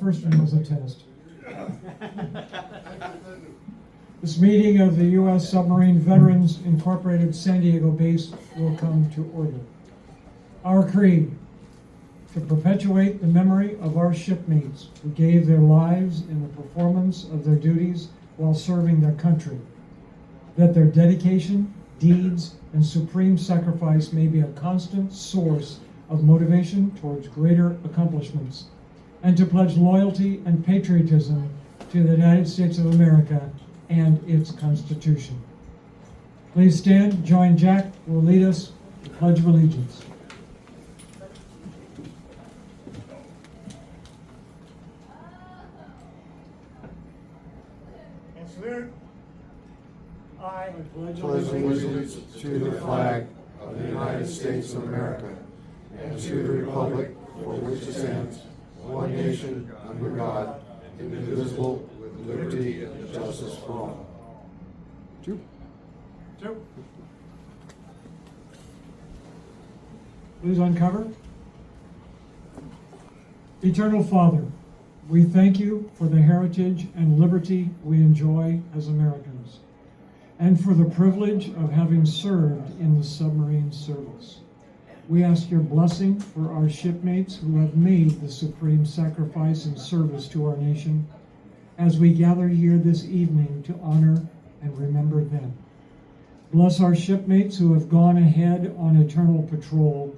first one was a test. This meeting of the U.S. Submarine Veterans Incorporated San Diego base will come to order. Our creed: to perpetuate the memory of our shipmates who gave their lives in the performance of their duties while serving their country, that their dedication, deeds, and supreme sacrifice may be a constant source of motivation towards greater accomplishments, and to pledge loyalty and patriotism to the United States of America and its Constitution. Please stand, join Jack, who will lead us to the Pledge of Allegiance. And salute. I pledge allegiance to the flag of the United States of America and to the republic for which it stands, one nation, under God, indivisible, with liberty and justice for all. Two. Please uncover. Eternal Father, we thank you for the heritage and liberty we enjoy as Americans, and for the privilege of having served in the submarine service. We ask your blessing for our shipmates who have made the supreme sacrifice and service to our nation, as we gather here this evening to honor and remember them. Bless our shipmates who have gone ahead on eternal patrol,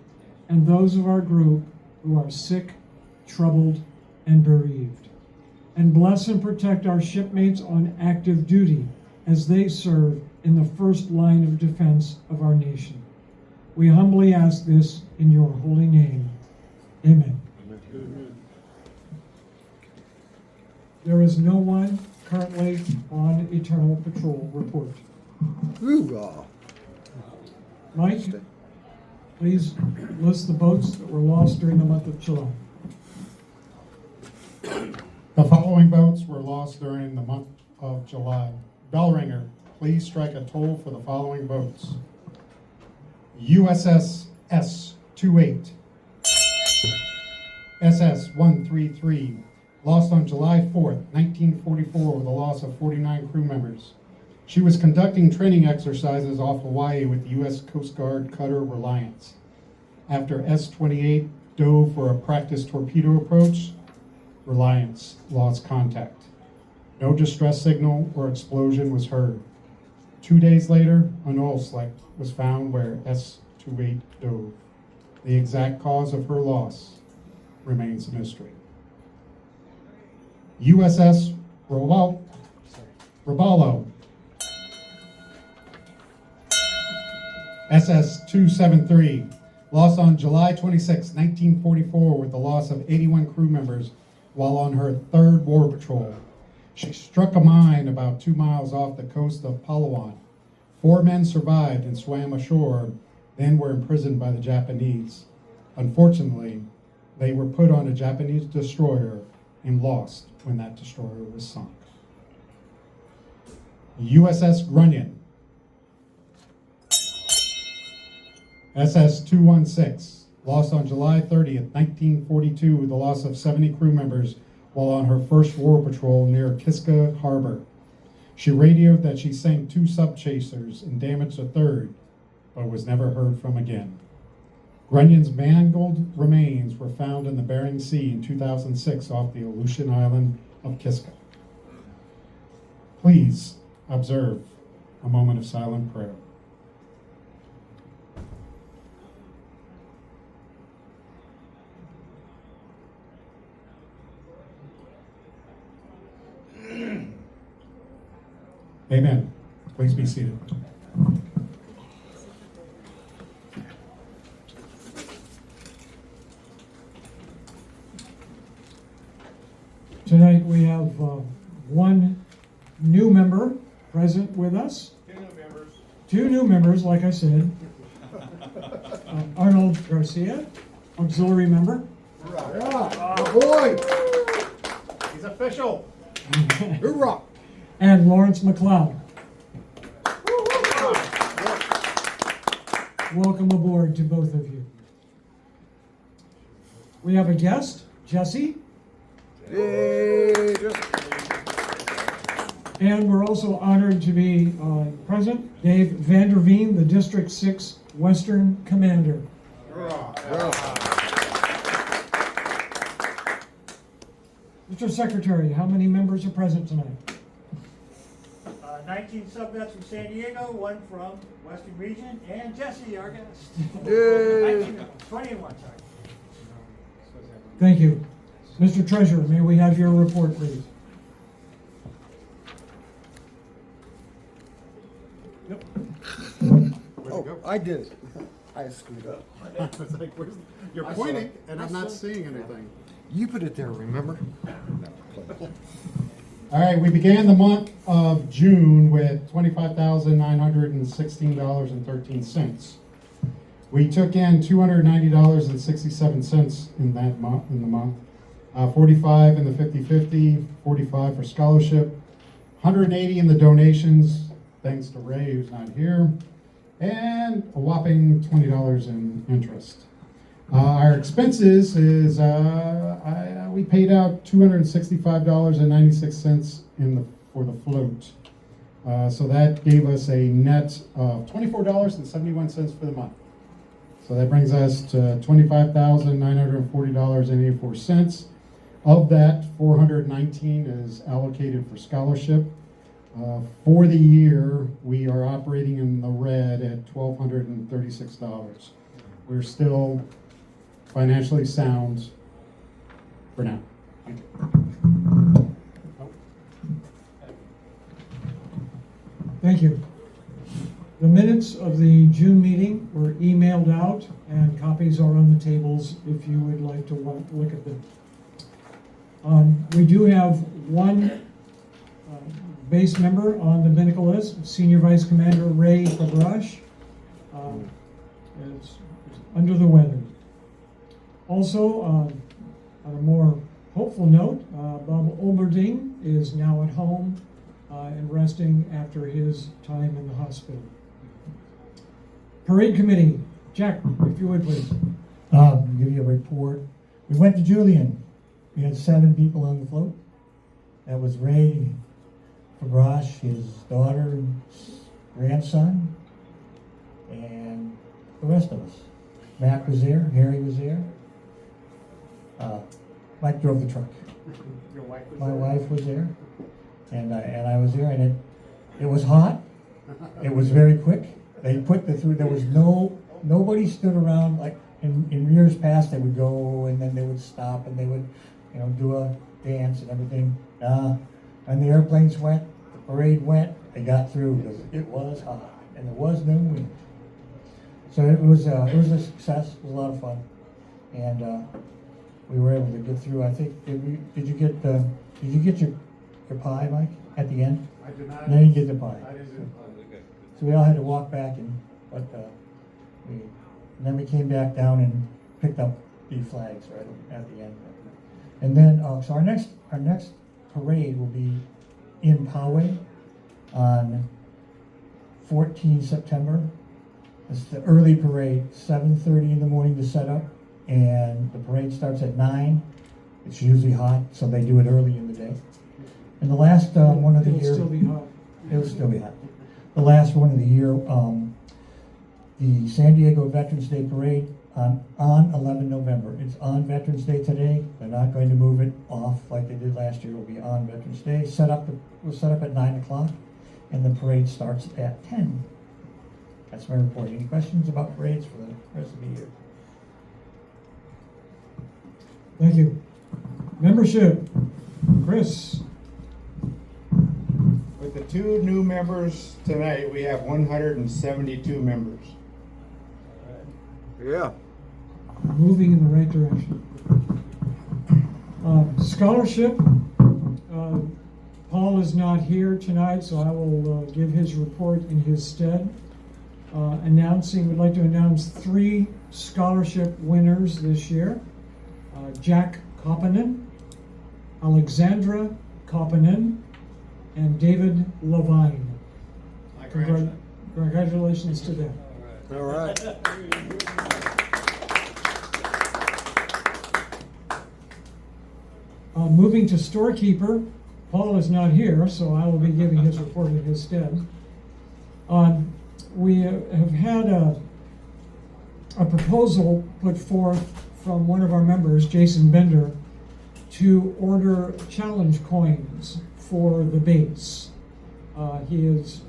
and those of our group who are sick, troubled, and bereaved. And bless and protect our shipmates on active duty as they serve in the first line of defense of our nation. We humbly ask this in your holy name. Amen. Amen. There is no one currently on eternal patrol report. Hoorah! Mike, please list the boats that were lost during the month of July. The following boats were lost during the month of July. Bell ringer, please strike a toll for the following boats. USS S-28, SS-133, lost on July 4th, 1944 with a loss of 49 crew members. She was conducting training exercises off Hawaii with the U.S. Coast Guard cutter Reliance. After S-28 dove for a practice torpedo approach, Reliance lost contact. No distress signal or explosion was heard. 2 days later, an oil slick was found where S-28 dove. The exact cause of her loss remains a mystery. USS Robalo, SS-273, lost on July 26, 1944 with the loss of 81 crew members while on her third war patrol. She struck a mine about 2 miles off the coast of Palawan. 4 men survived and swam ashore, then were imprisoned by the Japanese. Unfortunately, they were put on a Japanese destroyer and lost when that destroyer was sunk. USS Grunion, SS-216, lost on July 30th, 1942 with the loss of 70 crew members while on her first war patrol near Kiska Harbor. She radioed that she sank 2 sub-chasers and damaged a third, but was never heard from again. Grunion's mangled remains were found in the Bering Sea in 2006 off the Aleutian island of Kiska. Please observe a moment of silent prayer. Amen. Please be seated. Tonight we have one new member present with us. 2 new members. 2 new members, like I said. Arnold Garcia, auxiliary member. Yeah, good boy! He's official. Hoorah! And Lawrence McLeod. Welcome aboard to both of you. We have a guest, Jesse. Yay! And we're also honored to be present, Dave Vanderveen, the District 6 Western Commander. Mr. Secretary, how many members are present tonight? 19 sub-vets from San Diego, 1 from Western Region, and Jesse, our guest. Yay! 19, 21, sorry. Thank you. Mr. Treasurer, may we have your report, please? Oh, I did it. I screwed up. It's like, you're pointing and I'm not seeing anything. You put it there, remember? All right, we began the month of June with $25,916.13. We took in $290.67 in that month, in the month. 45 in the 50-50, 45 for scholarship, 180 in the donations, thanks to Ray who's not here, and a whopping $20 in interest. Our expenses is we paid out $265.96 for the float. So that gave us a net of $24.71 for the month. So that brings us to $25,940.84. Of that, $419 is allocated for scholarship. For the year, we are operating in the red at $1,236. We're still financially sound for now. Thank you. Thank you. The minutes of the June meeting were emailed out, and copies are on the tables if you would like to look at them. We do have one base member on the medical list, Senior Vice Commander Ray Fabrash. Is under the weather. Also, on a more hopeful note, Bob Olberding is now at home and resting after his time in the hospital. Parade Committee, Jack, if you would please. Give you a report. We went to Julian. We had 7 people on the float. That was Ray Fabrash, his daughter, grandson, and the rest of us. Matt was there, Harry was there. Mike drove the truck. Your wife was My there? wife was there, and I was there, and it was hot. It was very quick. They put through. There was nobody stood around like in years past. They would go and then they would stop and they would, do a dance and everything. And the airplanes went, the parade went. They got through because it was hot and there was no wind. So it was a success. It was a lot of fun, and we were able to get through. I think did you get your pie, Mike, at the end? I did not. No, you get the pie. I didn't do it. So we all had to walk back, and then we came back down and picked up the flags right at the end. And then so our next parade will be in Poway on 14 September. It's the early parade, 7:30 in the morning to set up, and the parade starts at 9. It's usually hot, so they do it early in the day. And the last one of the It'll year, still be hot. it'll still be hot. The last one of the year, the San Diego Veterans Day Parade on 11 November. It's on Veterans Day today. They're not going to move it off like they did last year. It will be on Veterans Day. We'll set up at 9 o'clock, and the parade starts at 10. That's my report. Any questions about parades for the rest of the year? Thank you. Membership, Chris. With the 2 new members tonight, we have 172 members. Yeah. Moving in the right direction. Scholarship. Paul is not here tonight, so I will give his report in his stead. We'd like to announce 3 scholarship winners this year. Jack Koppinen, Alexandra Koppinen, and David Levine. Congratulations to them. All right. Moving to storekeeper, Paul is not here, so I will be giving his report in his stead. We have had a proposal put forth from one of our members, Jason Bender, to order challenge coins for the base. He has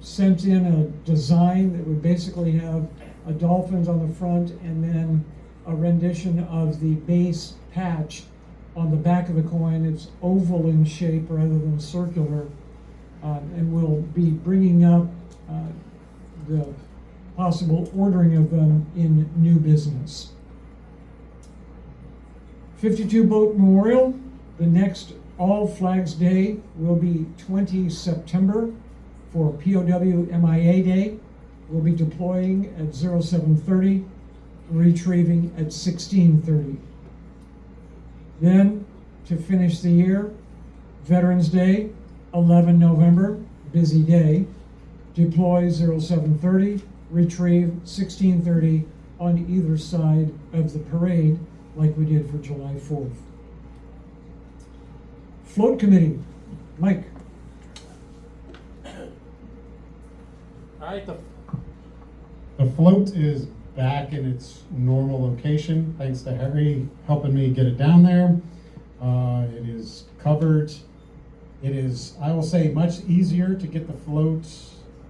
sent in a design that would basically have a dolphins on the front and then a rendition of the base patch on the back of the coin. It's oval in shape rather than circular, and we'll be bringing up the possible ordering of them in new business. 52 Boat Memorial, the next All Flags Day will be 20 September for POW MIA Day. We'll be deploying at 0730, retrieving at 1630. Then, to finish the year, Veterans Day, 11 November, busy day. Deploy 0730, retrieve 1630 on either side of the parade, like we did for July 4th. Float Committee, Mike. All right, The float is back in its normal location, thanks to Harry helping me get it down there. It is covered. It is, I will say, much easier to get the float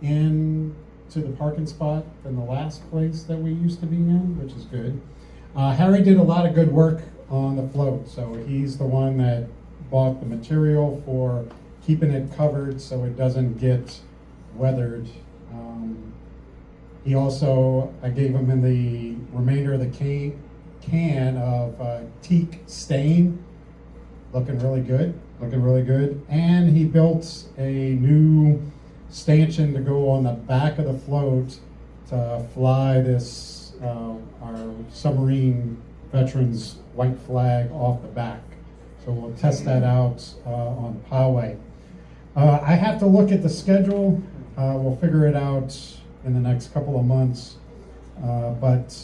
in to the parking spot than the last place that we used to be in, which is good. Harry did a lot of good work on the float, so he's the one that bought the material for keeping it covered so it doesn't get weathered. He also, I gave him in the remainder of the can of teak stain, looking really good. And he built a new stanchion to go on the back of the float to fly this, our Submarine veterans white flag off the back. So we'll test that out on Poway. I have to look at the schedule. We'll figure it out in the next couple of months. But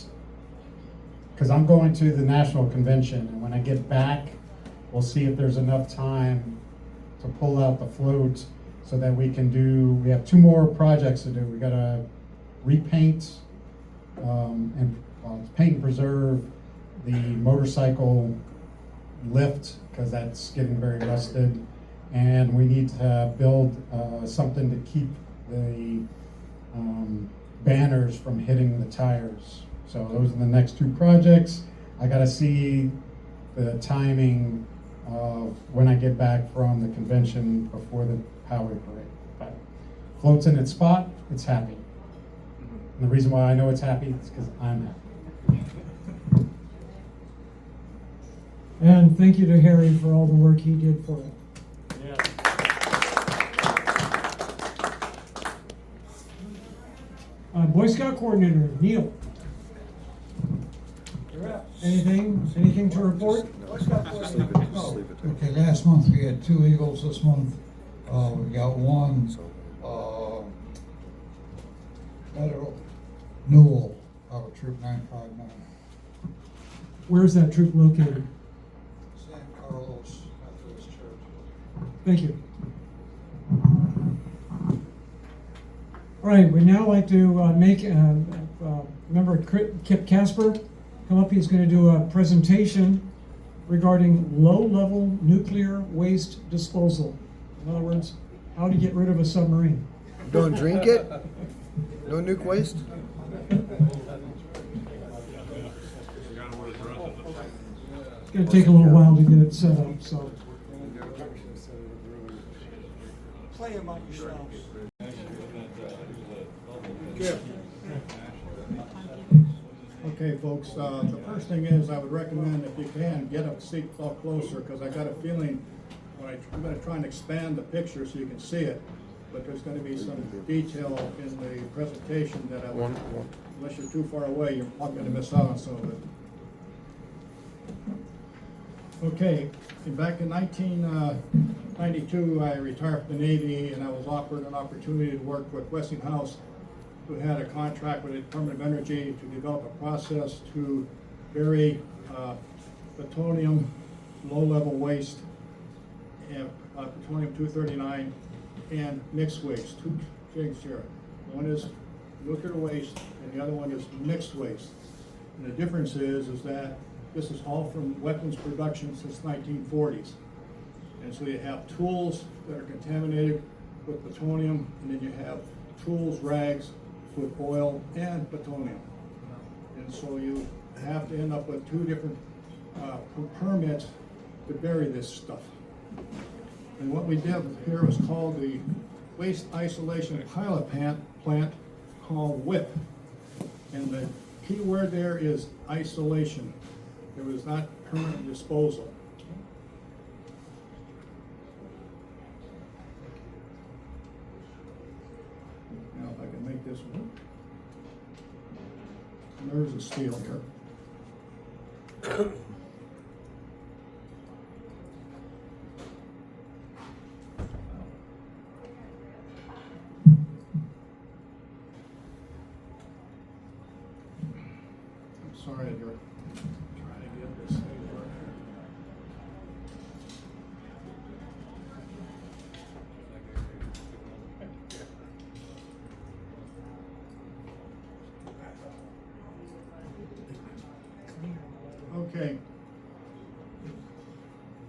because I'm going to the national convention, and when I get back, we'll see if there's enough time to pull out the float so that we have 2 more projects to do. We gotta repaint and paint and preserve the motorcycle lift, because that's getting very rusted, and we need to build something to keep the banners from hitting the tires. So those are the next 2 projects. I gotta see the timing of when I get back from the convention before the Poway parade. But float's in its spot, it's happy. And the reason why I know it's happy is because I'm happy. And thank you to Harry for all the work he did for it. Boy Scout Coordinator, Neil. you're up. Anything to report? Okay, last month we had 2 eagles. This month we got 1 Federal Newell out of Troop 959. Where's that troop located? San Carlos Methodist Church. Thank you. All right, we'd now like to make member Kip Casper come up. He's going to do a presentation regarding low-level nuclear waste disposal. In other words, how to get rid of a submarine. Don't drink it? No nuke waste? It's going to take a little while to get it set up, so. Play them on yourselves. Okay, folks, the first thing is I would recommend, if you can, get a seat up closer, because I got a feeling I'm going to try and expand the picture so you can see it, but there's going to be some detail in the presentation that unless you're too far away, you're not going to miss out on some of it. Okay, back in 1992, I retired from the Navy, and I was offered an opportunity to work with Westinghouse, who had a contract with the Department of Energy to develop a process to bury plutonium, low-level waste and plutonium-239, and mixed waste, two things here. One is nuclear waste, and the other one is mixed waste. And the difference is that this is all from weapons production since 1940s. And so you have tools that are contaminated with plutonium, and then you have tools, rags with oil and plutonium. And so you have to end up with two different permits to bury this stuff. And what we did here was called the Waste Isolation Pilot Plant, called WIP. And the key word there is isolation. It was not permanent disposal. Now if I can make this work. There's the steel here. I'm sorry, you're trying to get this thing working. Okay.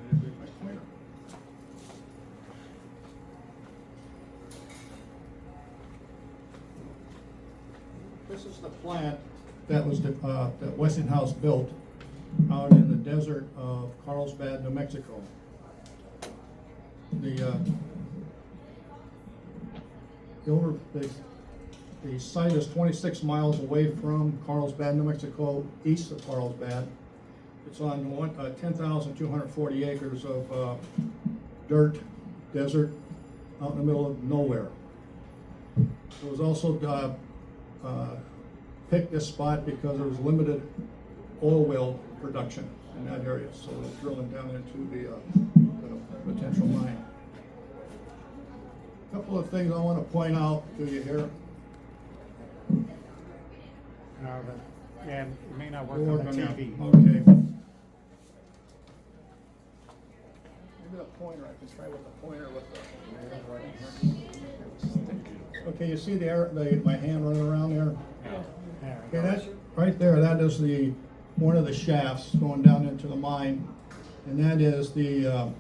My pointer. This is the plant that was that Westinghouse built out in the desert of Carlsbad, New Mexico. The site is 26 miles away from Carlsbad, New Mexico, east of Carlsbad. It's on 10,240 acres of dirt, desert, out in the middle of nowhere. It was also picked this spot because there was limited oil well production in that area, so we're drilling down into the potential mine. A couple of things I want to point out to you here. And it may not work We'll on work the on that. TV. Okay. Maybe the pointer, I can try with the pointer Okay, you see my hand running around there? Okay, that's right there. That is one of the shafts going down into the mine, and that is the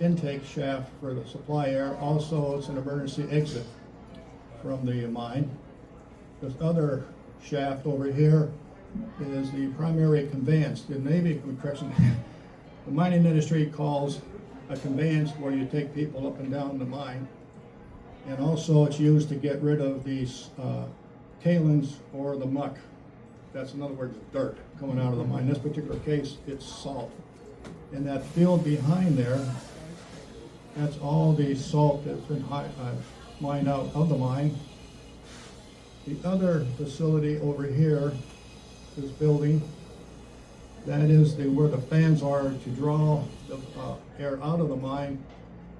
intake shaft for the supply air. Also, it's an emergency exit from the mine. This other shaft over here is the primary conveyance. The Navy, correction, the mining industry calls a conveyance where you take people up and down the mine. And also it's used to get rid of these tailings or the muck. That's in other words dirt coming out of the mine. In this particular case, it's salt. In that field behind there, that's all the salt that's been mined out of the mine. The other facility over here, this building, that is where the fans are to draw the air out of the mine,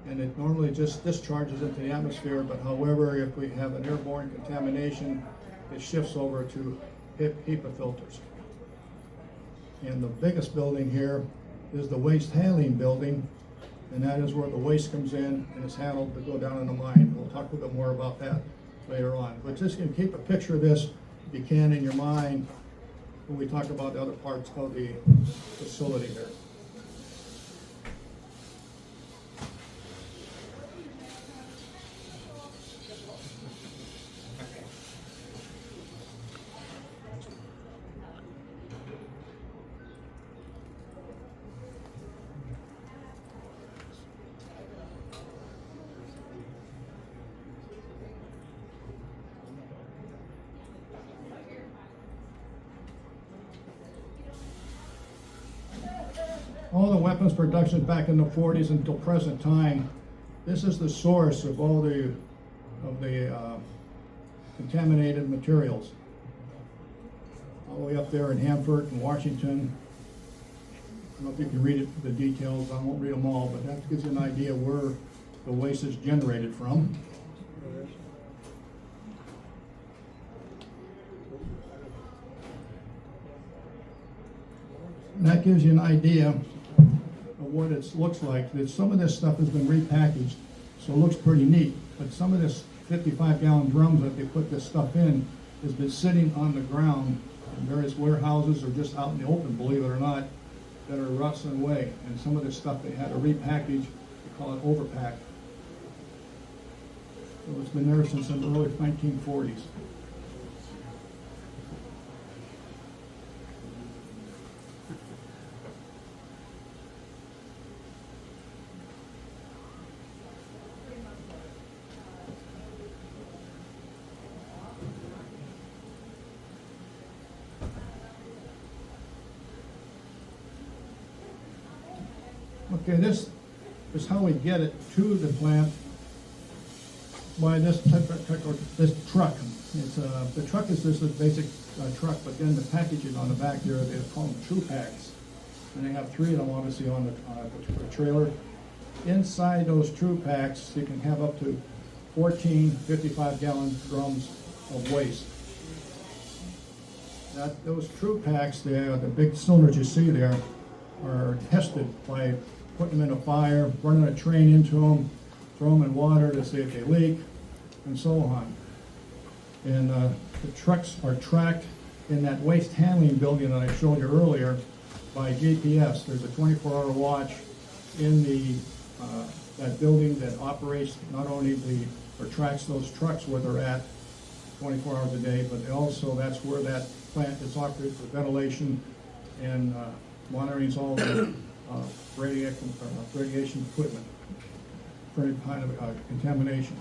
and it normally just discharges into the atmosphere, but however, if we have an airborne contamination, it shifts over to HEPA filters. And the biggest building here is the waste handling building, and that is where the waste comes in and is handled to go down in the mine. We'll talk a little bit more about that later on. But just can keep a picture of this, if you can, in your mind when we talk about the other parts of the facility here. All the weapons production back in the 40s until present time, this is the source of all the contaminated materials. All the way up there in Hanford and Washington. I don't know if you can read it, the details. I won't read them all, but that gives you an idea where the waste is generated from. And that gives you an idea of what it looks like. That some of this stuff has been repackaged, so it looks pretty neat. But some of this 55-gallon drums that they put this stuff in has been sitting on the ground in various warehouses or just out in the open, believe it or not, that are rusting away. And some of this stuff they had to repackage, they call it overpack. So it's been there since the early 1940s. Okay, this is how we get it to the plant by this truck. It's the truck is just a basic truck, but then the packaging on the back there, they call them true packs, and they have 3 of them obviously on the trailer. Inside those true packs, you can have up to 14 55-gallon drums of waste. Those true packs, the big cylinders you see there, are tested by putting them in a fire, running a train into them, throw them in water to see if they leak, and so on. And the trucks are tracked in that waste handling building that I showed you earlier by GPS. There's a 24-hour watch in that building that operates not only or tracks those trucks where they're at 24 hours a day, but also that's where that plant is operated for ventilation and monitoring all the radiation equipment for any kind of contamination.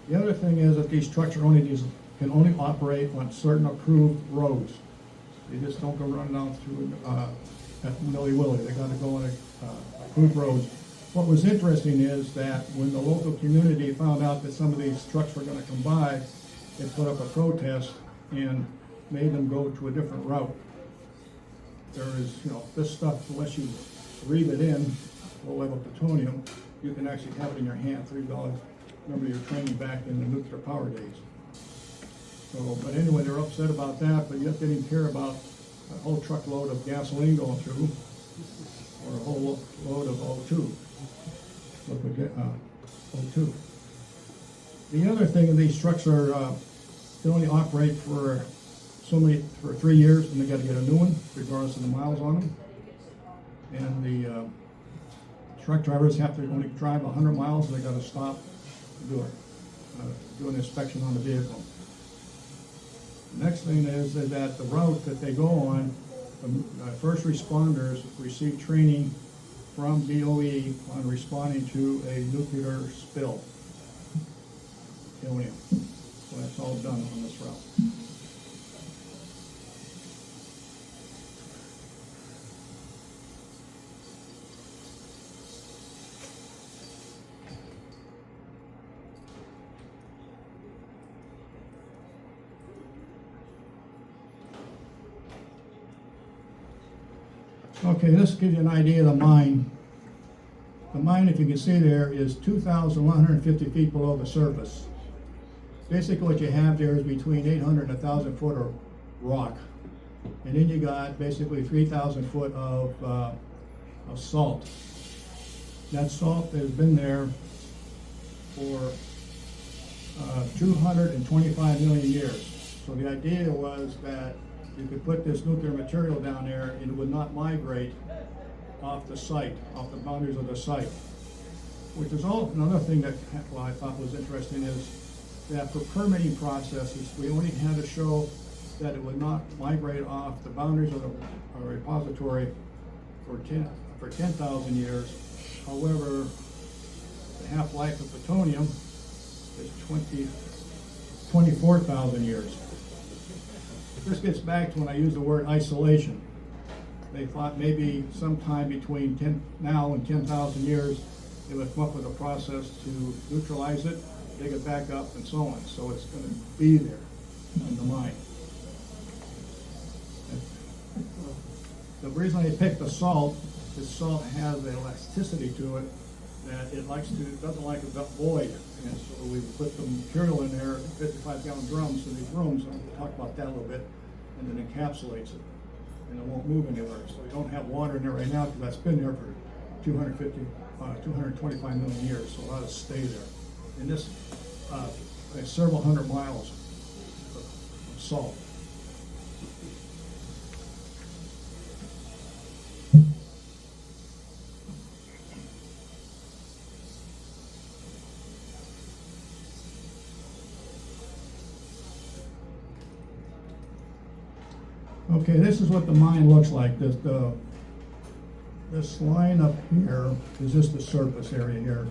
The other thing is that these trucks can only operate on certain approved roads. They just don't go running down through at Milly-Willy. They got to go on approved roads. What was interesting is that when the local community found out that some of these trucks were going to come by, they put up a protest and made them go to a different route. There is, this stuff, unless you breathe it in, low-level plutonium, you can actually have it in your hand, $3. Remember your training back in the nuclear power days. So, but anyway, they're upset about that, but yet they didn't care about a whole truckload of gasoline going through, or a whole load of O2. O2. The other thing is these trucks are, they only operate for 3 years, and they got to get a new one, regardless of the miles on them. And the truck drivers have to only drive 100 miles, and they got to stop and do an inspection on the vehicle. The next thing is that the route that they go on, the first responders receive training from DOE on responding to a nuclear spill. Plutonium. So that's all done on this route. Okay, this gives you an idea of the mine. The mine, if you can see there, is 2,150 feet below the surface. Basically what you have there is between 800 and 1,000 foot of rock. And then you got basically 3,000 foot of salt. That salt has been there for 225 million years. So the idea was that you could put this nuclear material down there and it would not migrate off the site, off the boundaries of the site. Which is another thing that I thought was interesting is that for permitting processes, we only had to show that it would not migrate off the boundaries of the repository for 10,000 years. However, the half-life of plutonium is 24,000 years. This gets back to when I used the word isolation. They thought maybe sometime between now and 10,000 years, they would come up with a process to neutralize it, dig it back up, and so on. So it's going to be there in the mine. The reason I picked the salt is salt has an elasticity to it that it doesn't like a void. And so we put the material in there, 55-gallon drums in these rooms, and we'll talk about that a little bit, and then encapsulates it. and it won't move anywhere. So we don't have water in there right now because that's been there for 225 million years, so it'll just stay there. And this, is several hundred miles of salt. Okay, this is what the mine looks like. This line up here is just the surface area here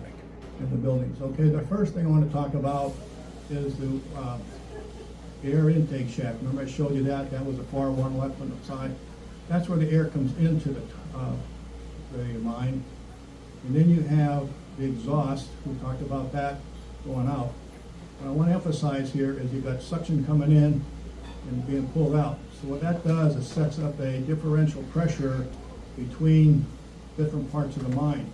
in the buildings. Okay, the first thing I want to talk about is the air intake shaft. Remember I showed you that? That was the far one left on the side. That's where the air comes into the mine. And then you have the exhaust. We talked about that going out. What I want to emphasize here is you've got suction coming in and being pulled out. So what that does is sets up a differential pressure between different parts of the mine.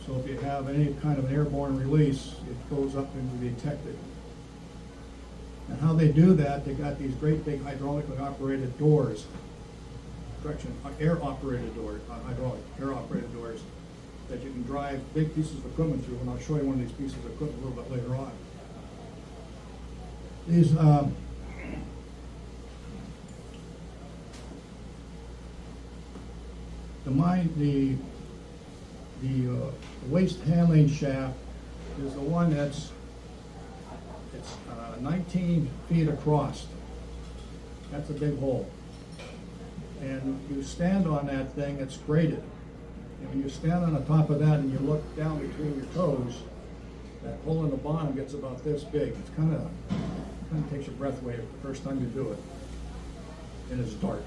So if you have any kind of an airborne release, it goes up and be detected. And how they do that, they got these great big hydraulically operated doors. Correction, air-operated doors, air-operated doors that you can drive big pieces of equipment through, and I'll show you one of these pieces of equipment a little bit later on. These the waste handling shaft is the one it's 19 feet across. That's a big hole. And you stand on that thing, it's graded. And when you stand on the top of that and you look down between your toes, that hole in the bottom gets about this big. It's kind of takes your breath away the first time you do it. And it's dark,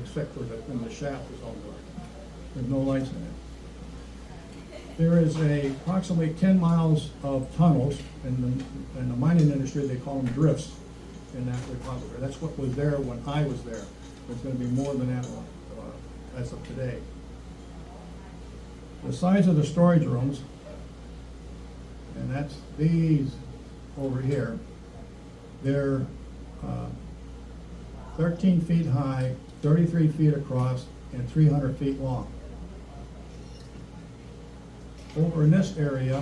except for when the shaft is all dark. There's no lights in it. There is approximately 10 miles of tunnels. In the mining industry, they call them drifts in that repository. That's what was there when I was there. There's going to be more than that as of today. The size of the storage rooms, and that's these over here, they're 13 feet high, 33 feet across, and 300 feet long. Over in this area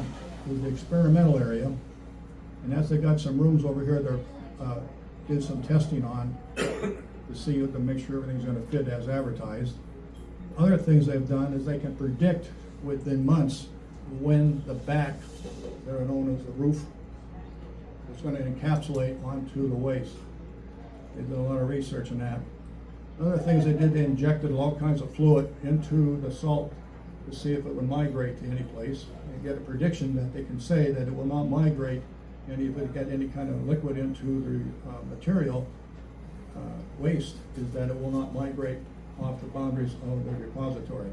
is the experimental area, and that's they got some rooms over here they're did some testing on to see to make sure everything's going to fit as advertised. Other things they've done is they can predict within months when the back, that are known as the roof, is going to encapsulate onto the waste. They did a lot of research on that. Other things they did, they injected all kinds of fluid into the salt to see if it would migrate to any place and get a prediction that they can say that it will not migrate, and if it get any kind of liquid into the material waste, is that it will not migrate off the boundaries of the repository.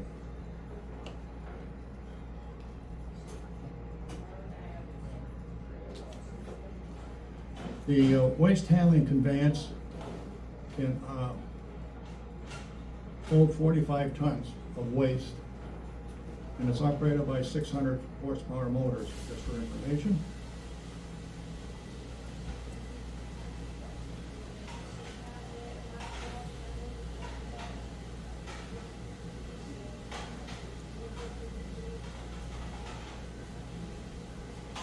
The waste handling conveyance can hold 45 tons of waste, and it's operated by 600 horsepower motors, just for information.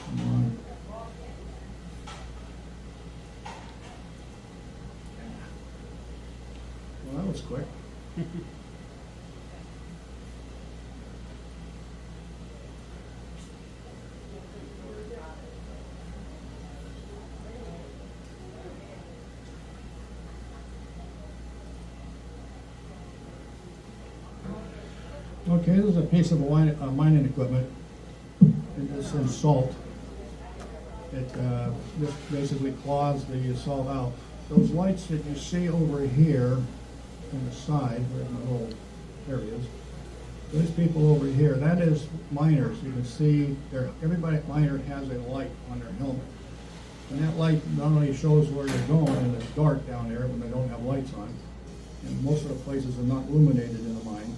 Come on. Well, that was quick. Okay, this is a piece of mining equipment. It's in salt. It just basically claws the salt out. Those lights that you see over here on the side, where the whole areas, those people over here, that is miners. You can see everybody miner has a light on their helmet. And that light not only shows where you're going, and it's dark down there when they don't have lights on, and most of the places are not illuminated in the mine,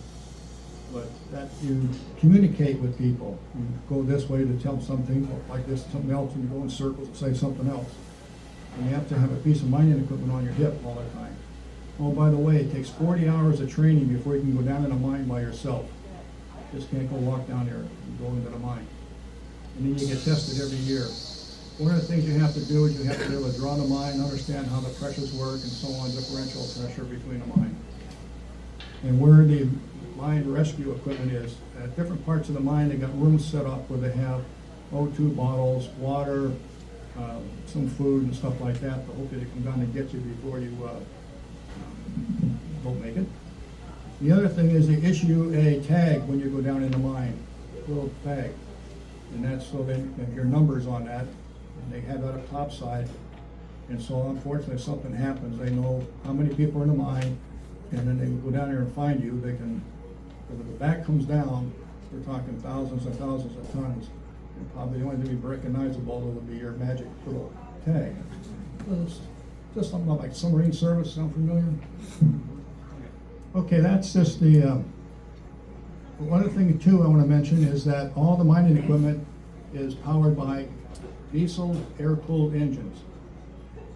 but that you communicate with people. You go this way to tell them something like this, something else, and you go in circles and say something else. And you have to have a piece of mining equipment on your hip all the time. Oh, by the way, it takes 40 hours of training before you can go down in a mine by yourself. Just can't go walk down there and go into the mine. And then you get tested every year. One of the things you have to do is you have to be able to draw the mine, understand how the pressures work and so on, differential pressure between the mine. And where the mine rescue equipment is, at different parts of the mine, they got rooms set up where they have O2 bottles, water, some food and stuff like that, but hopefully they come down and get you before you don't make it. The other thing is they issue a tag when you go down in the mine, a little tag. And that's so then your number's on that, and they have that up top side. And so unfortunately, if something happens, they know how many people are in the mine, and then they go down there and find you. They can, if the back comes down, we're talking thousands and thousands of tons. And probably the only thing be recognizable would be your magic little tag. It's just something like submarine service, sound familiar? Okay, that's just the, one other thing too I want to mention is that all the mining equipment is powered by diesel air-cooled engines.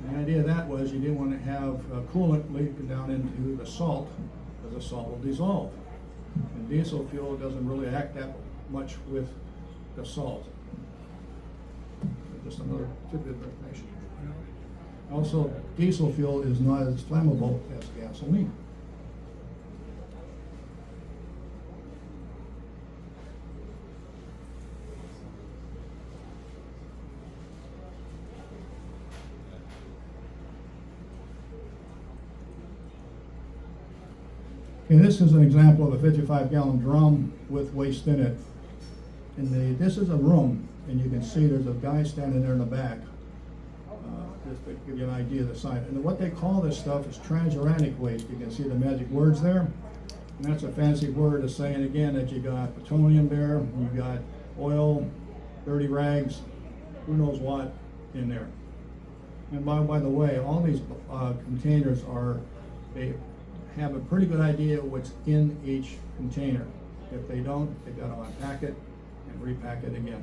And the idea of that was you didn't want to have coolant leaking down into the salt, because the salt will dissolve. And diesel fuel doesn't really act that much with the salt. Just another tidbit of information. Also, diesel fuel is not as flammable as gasoline. Okay, this is an example of a 55-gallon drum with waste in it. And this is a room, and you can see there's a guy standing there in the back. Just to give you an idea of the size. And what they call this stuff is transuranic waste. You can see the magic words there. And that's a fancy word of saying, again, that you got plutonium there, you got oil, dirty rags, who knows what in there. And by the way, all these containers they have a pretty good idea of what's in each container. If they don't, they've got to unpack it and repack it again.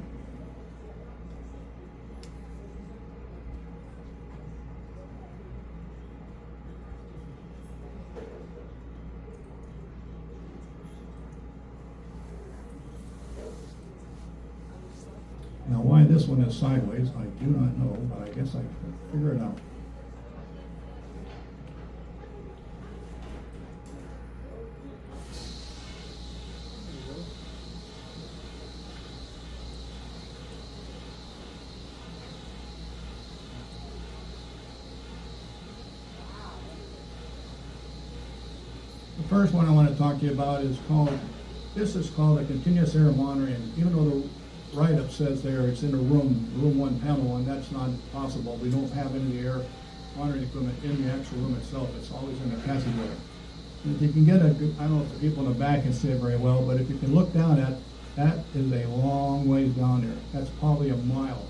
Now, why this one is sideways, I do not know, but I guess I can figure it out. The first one I want to talk to you about is this is called a continuous air monitoring. Even though the write-up says there it's in a room 1, panel 1, that's not possible. We don't have any of the air monitoring equipment in the actual room itself. It's always in the passageway. And if you can get I don't know if the people in the back can see it very well, but if you can look down at, that is a long ways down there. That's probably a mile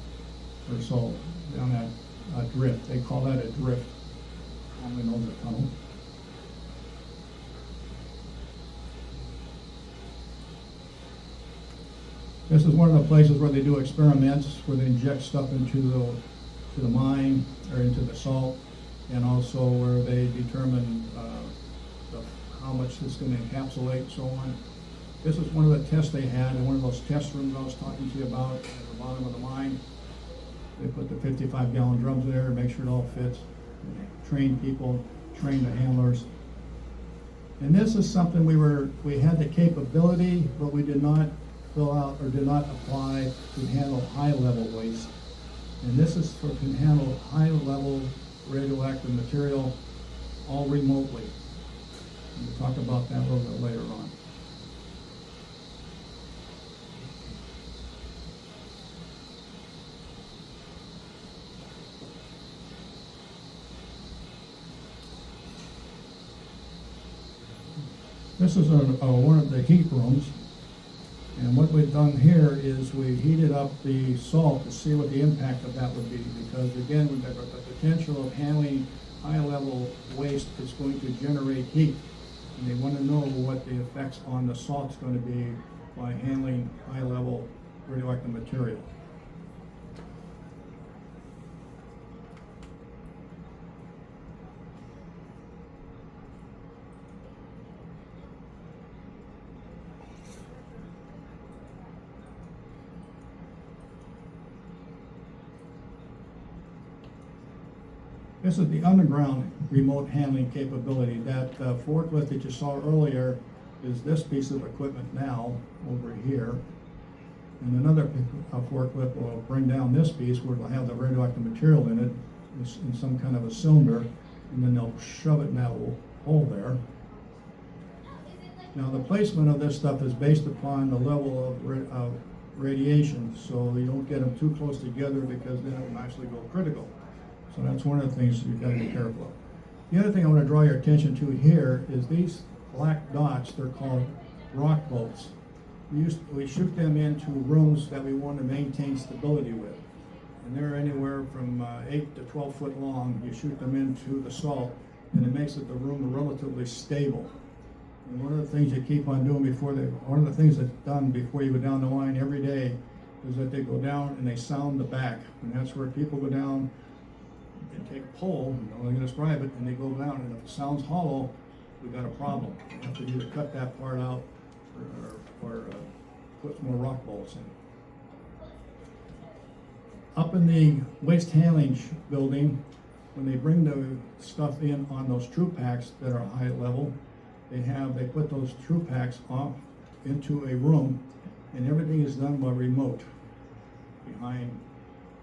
or so down that drift. They call that a drift. Only knows a tunnel. This is one of the places where they do experiments, where they inject stuff into the mine or into the salt, and also where they determine how much it's going to encapsulate and so on. This is one of the tests they had in one of those test rooms I was talking to you about at the bottom of the mine. They put the 55-gallon drums there to make sure it all fits. Train people, train the handlers. And this is something we had the capability, but we did not fill out or did not apply to handle high-level waste. And this is can handle high-level radioactive material all remotely. And we'll talk about that a little bit later on. This is one of the heat rooms. And what we've done here is we heated up the salt to see what the impact of that would be, because again, we've got the potential of handling high-level waste is going to generate heat. And they want to know what the effects on the salt's going to be by handling high-level radioactive material. This is the underground remote handling capability. That forklift that you saw earlier is this piece of equipment now over here. And another forklift will bring down this piece where it'll have the radioactive material in it in some kind of a cylinder, and then they'll shove it in that hole there. Now the placement of this stuff is based upon the level of radiation, so you don't get them too close together because then it will actually go critical. So that's one of the things you've got to be careful of. The other thing I want to draw your attention to here is these black dots. They're called rock bolts. We shoot them into rooms that we want to maintain stability with. And they're anywhere from 8 to 12 foot long. You shoot them into the salt, and it makes the room relatively stable. And one of the things you keep on doing one of the things that's done before you go down the line every day is that they go down and they sound the back. And that's where people go down and take a pole, I'm going to describe it, and they go down, and if it sounds hollow, we've got a problem. We have to either cut that part out or put some more rock bolts in. Up in the waste handling building, when they bring the stuff in on those true packs that are high level, they put those true packs off into a room, and everything is done by remote behind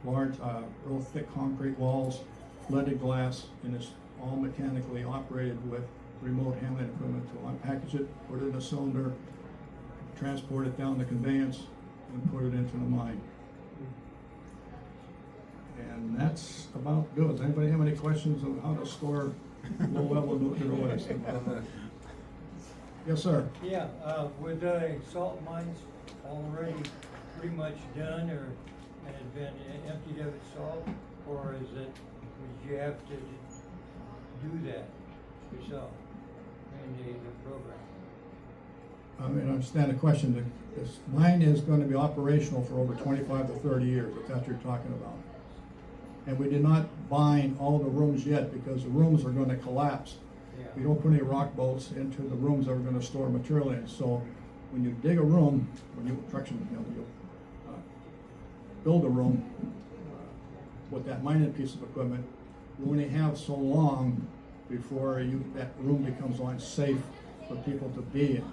large, real thick concrete walls, leaded glass, and it's all mechanically operated with remote handling equipment to unpackage it, put it in a cylinder, transport it down the conveyance, and put it into the mine. And that's about good. Does anybody have any questions on how to store low-level nuclear waste? Yes, sir. Yeah, with salt mines already pretty much done or and had been emptied of its salt, or is it, would you have to do that yourself in the program? I mean, I understand the question. This mine is going to be operational for over 25 to 30 years, if that's what you're talking about. And we did not bind all the rooms yet because the rooms are going to collapse. Yeah. We don't put any rock bolts into the rooms that we're going to store material in. So when you dig a room, when you build a room with that mining piece of equipment, you only have so long before that room becomes unsafe for people to be in.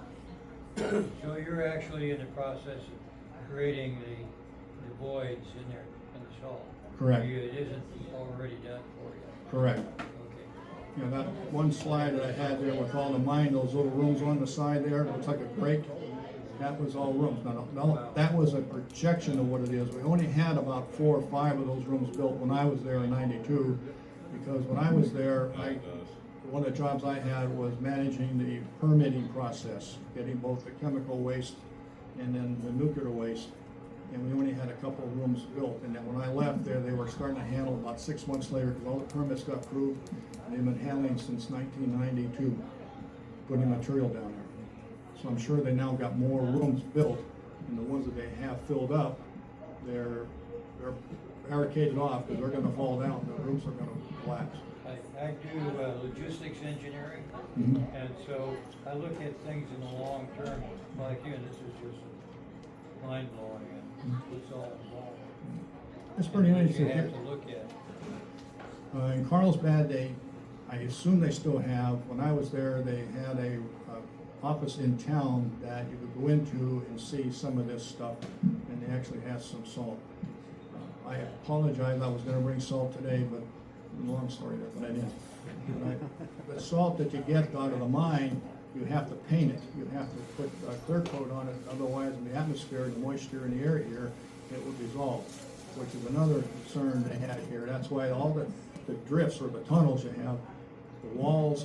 So you're actually in the process of creating the voids in there, in the salt? Correct. It isn't already done for you? Correct. Okay. You know, that one slide that I had there with all the mine, those little rooms on the side there, it looks like a grate. That was all rooms. No, that was a projection of what it is. We only had about 4 or 5 of those rooms built when I was there in '92, because when I was there, one of the jobs I had was managing the permitting process, getting both the chemical waste and then the nuclear waste. And we only had a couple of rooms built. And then when I left there, they were starting to handle about 6 months later because all the permits got approved. And they've been handling since 1992, putting material down there. So I'm sure they now got more rooms built, and the ones that they have filled up, they're barricaded off because they're going to fall down. The roofs are going to collapse. I do logistics engineering, and so I look at things in the long term, like you, and this is just mind blowing, and it's all involved. It's pretty interesting. You have to look at. In Carlsbad, I assume they still have, when I was there, they had a office in town that you could go into and see some of this stuff, and they actually have some salt. I apologize, I was going to bring salt today, but long story there, but I didn't. The salt that you get out of the mine, you have to paint it. You have to put a clear coat on it, otherwise in the atmosphere, the moisture in the air here, it will dissolve, which is another concern they had here. That's why all the drifts or the tunnels you have, the walls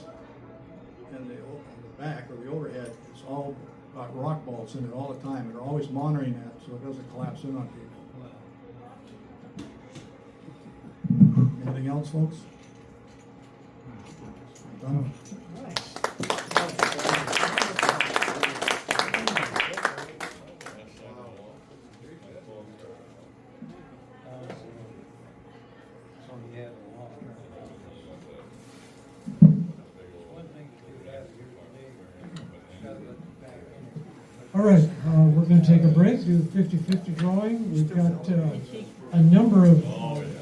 and the back or the overhead, it's all got rock bolts in it all the time. And they're always monitoring that so it doesn't collapse in on people. Anything else, folks? Done? All right, we're going to take a break, do the 50-50 drawing. We've got a number of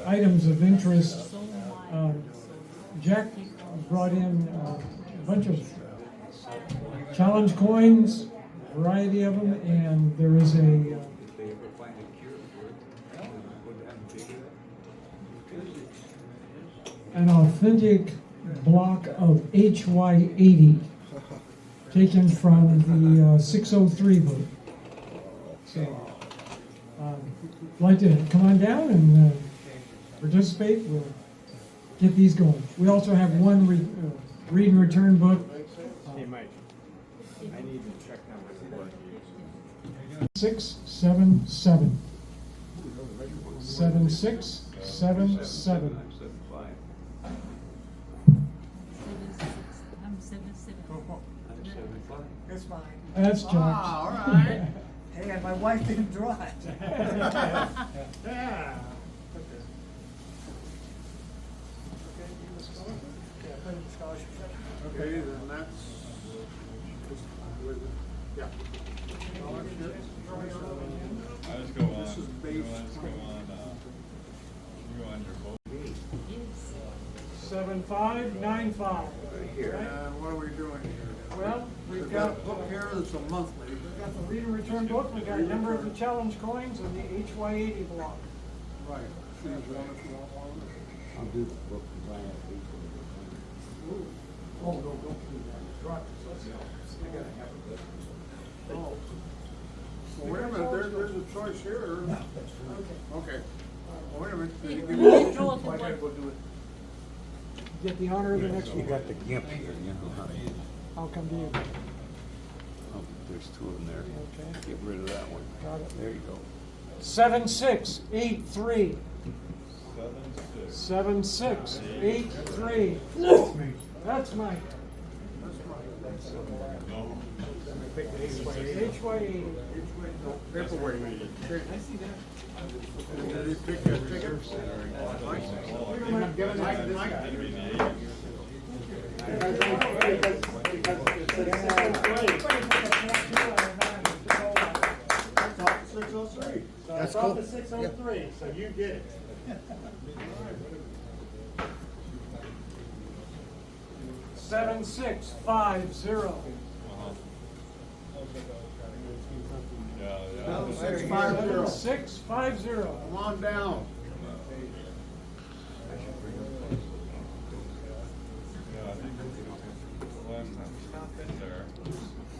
items of interest Jack brought in a bunch of challenge coins, a variety of them, and there is an authentic block of HY80 taken from the 603 book. So, like to come on down and participate. We'll get these going. We also have one read and return book. Hey, Mike, I need to check number 677. 7677. I'm 7'7". That's fine. That's Jack. Ah, all right. Hey, and my wife didn't draw it. Yeah. Okay, then that's, yeah. Let's go on. This is based Let's go on, you on your boat. 7595. And what are we doing here? Well, we've We've got a got book here that's a monthly. we've got the read and return book. We've got a number of the challenge coins and the HY80 block. Right. Choose one if you want one. I'll do the book. Oh, no, don't do that. Drop it. Oh. Well, wait a minute, there's a choice here. Okay. Well, wait a minute. Did you give me- Draw the Why can't one. we do it? Get the honor of the next You one. got the gimp here, you know how to. I'll come to you. Oh, there's two of them there. Okay. Get rid of that one. Got it. There you go. 7683. 7683. That's Mike. HY80. Paperwork. Did you pick a ticket? That's Off cool. the 603, so you get it. Seven, 650. Seven, 650. 650. Come on down.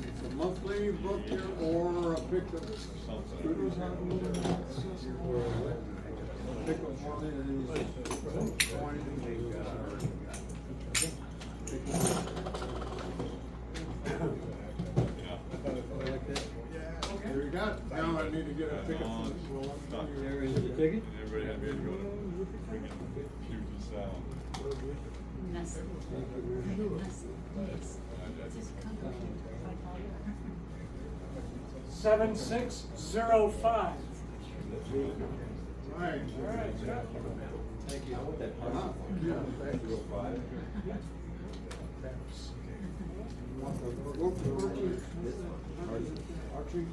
It's a monthly book here or a pickup. Pick up one of There you got it. Now I need to get a ticket for this one. There is the ticket. Everybody had me to go to freaking Puget Sound. Nothing. Nothing. Yes. Just come here. 7605. Right. All right, Scott. Yeah, thank you. Archie?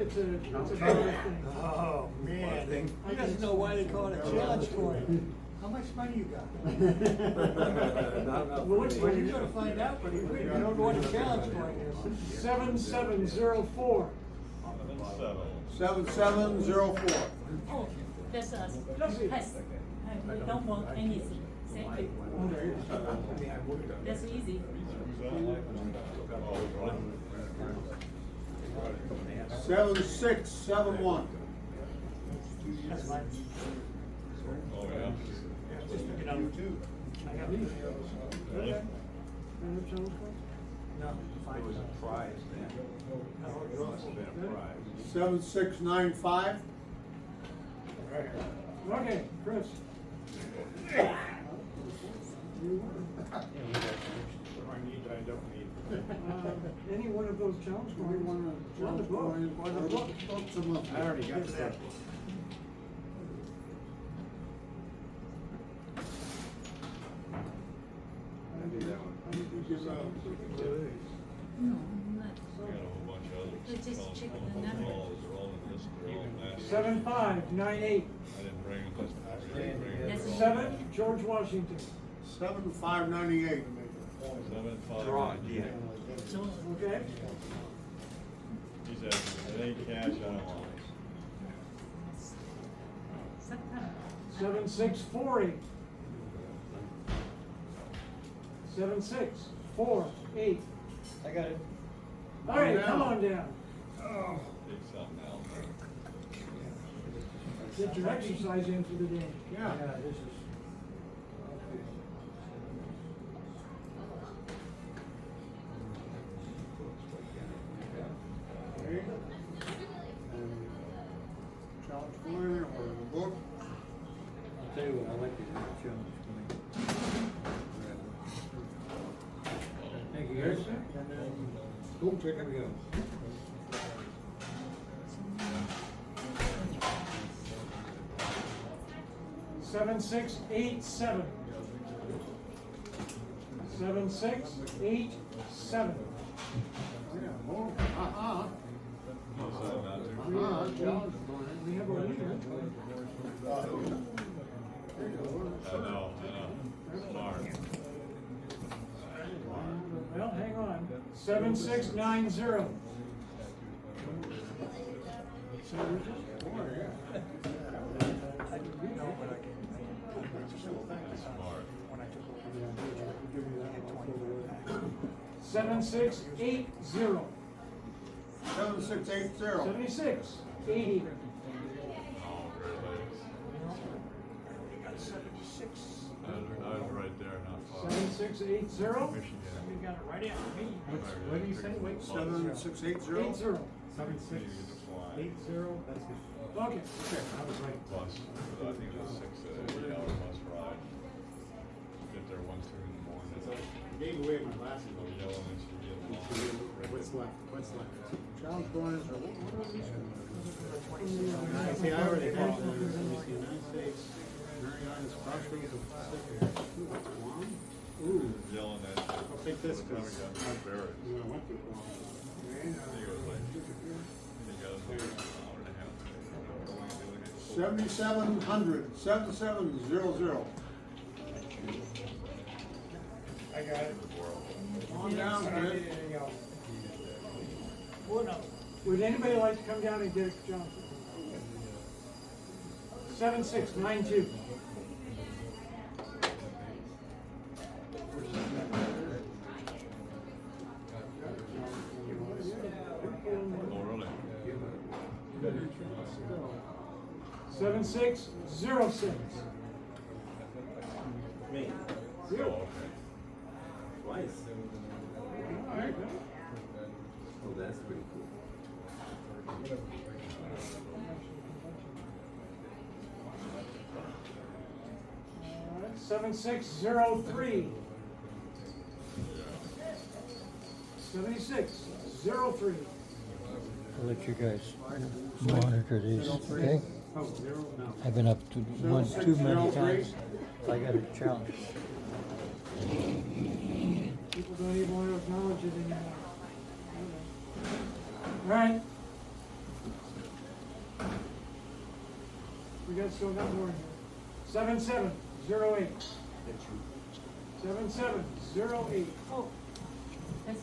It's a dollar thing. Oh, man. He doesn't know why they call it a challenge coin. How much money you got? Well, you're gonna find out pretty quick. You don't know what a challenge coin is. 7704. 7704. Oh, that's us. Yes. We don't want anything. Thank you. That's easy. 7671. That's mine. Oh, yeah. Just pick it up. I got these. Really? No, fine. It was a prize then. 7695. Okay, Chris. Any one of those challenge We coins. want to Or the book. Or the book. Books a month. I already got that. No, not. I got a whole bunch of others. Let's just check the They're numbers. all in this, they're all in master. 7598. I didn't bring it. That's it. 7, George Washington. 7,598. 7, 5. Okay. He said, it ain't cash, I don't want it. Sometimes. 7648. 7648. I got it. All right, come on down. Take something else. Get your exercise in for the day. Yeah, this is. Okay. And challenge coin or the book. I'll tell you what, I like these challenge for me. Thank you, guys. And then, boom, here we go. Seven, 6, 8, 7. 7, 6, 8, 7. Yeah, more. Challenge coin. We have a leader. I know. Smart. Well, hang on. 7, 6, 9, 0. Smart. 7, 6, 8, 0. 7680. 76, 80. Oh, great ladies. I was right there, not far. 7, 6, 8, 0. Michigan. You got it right after me. What do you say? Wait, 7680. 8, 0. 7, You get to fly. 80. That's good. Okay. I was right. Bus, I think it was 6 to 8 hour bus ride. Get there 1, 2 in the morning. Gave away my glasses. Go yelling and she get What's left? What's left? Challenge coins are what are these? See, I already have the United States Marianas Crossroads of Guam. Ooh. Yelling at you. I'll take this because Probably got embarrassed. I went to Guam. I think it was like, he got us there an hour and a half. Going and doing it. 7,700. 7700. I got it. Come on down, kid. Would anybody like to come down and get a jump? 7, 6, 9, 2. Oh, really? 7, 6, 0, 6. Me. Oh, okay. Twice. All right. Oh, that's pretty cool. 7603. 7603. I'll let you guys monitor these, okay? Oh, 0, no. I've been up to one too many times. I got a challenge. People don't even want to acknowledge it anymore. All right. Still got more in here. 7708. 7708. Oh, that's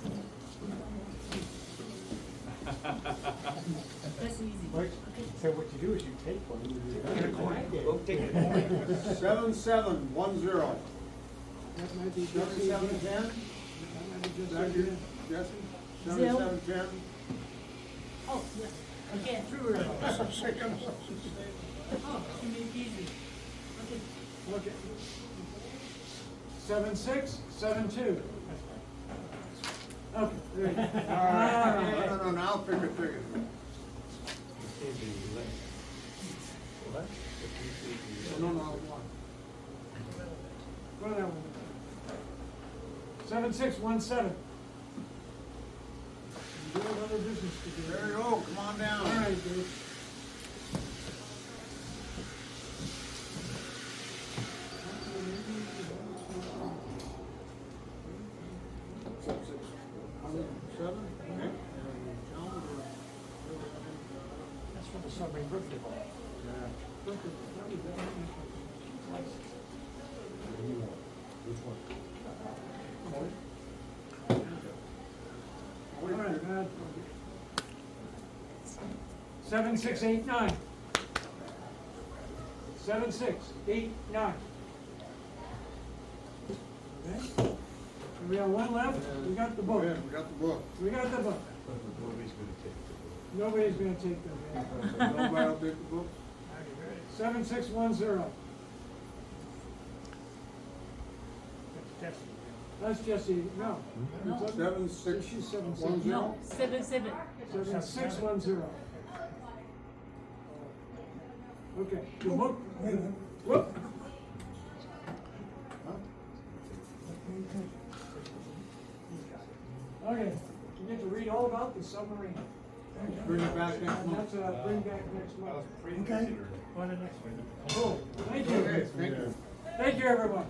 that's easy. Okay. So what you do is you take one. Get a coin. Go take it. 7710. That might be 7710. That might be Is just that you, again. Jesse? Zero. 7710. Oh, yeah. Again. Oh, you make it easy. Okay. Okay. 7672. Okay, there you go. All right. No, now pick a ticket. No. Go to that one. 7617. You have other business to do. There you go. Come on down. All right, Dave. That's for the submarine birthday ball. All right, Matt. 7689. 7689. Okay. We have one left. We got the book. Yeah, we got the book. We got the book. Nobody's gonna take them. Nobody will take the book? 7610. That's Jesse, no. No. 7610. She's 76. No, 77. 7610. Okay, the book. Whoop. Okay, you get to read all about the submarine. Bring it back next And month. that's, bring back next month. Okay. On the next one. Cool, thank Okay, you. thank you. Thank you, everyone.